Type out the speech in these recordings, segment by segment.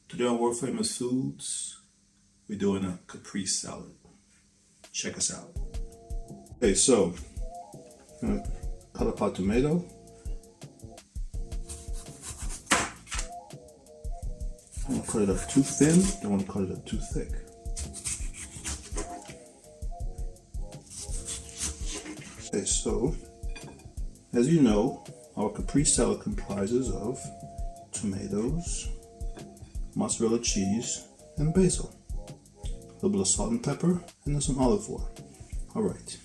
Today on World Famous Foods, we're doing a Caprese salad. Check us out. Okay, so I'm gonna cut up our tomato. I don't want to cut it up too thin, don't want to cut it up too thick. Okay, so as you know, our Caprese salad comprises of tomatoes, mozzarella cheese, and basil. A little bit of salt and pepper, and then some olive oil. Alright.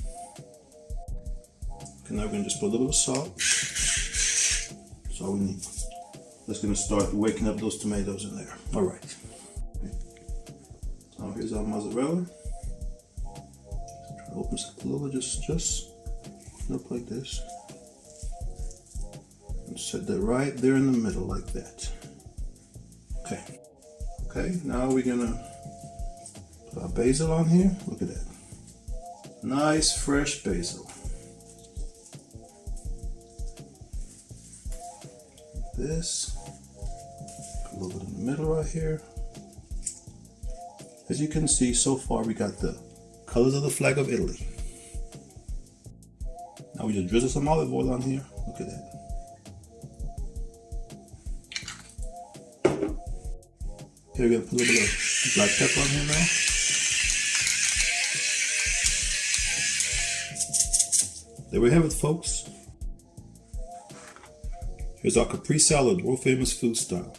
Okay, now we're going to just put a little bit of salt. That's all we need. That's going to start waking up those tomatoes in there. Alright. Okay. Now here's our mozzarella. Try to open this up a little bit, just open up like this. And set that right there in the middle like that. Okay. Okay, now we're gonna put our basil on here. Look at that. Nice fresh basil. This. Put a little bit in the middle right here. As you can see, so far we got the colors of the flag of Italy. Now we just drizzle some olive oil on here. Look at that. Okay, we're gonna put a little bit of black pepper on here now. There we have it, folks. Here's our Caprese salad, world famous food style.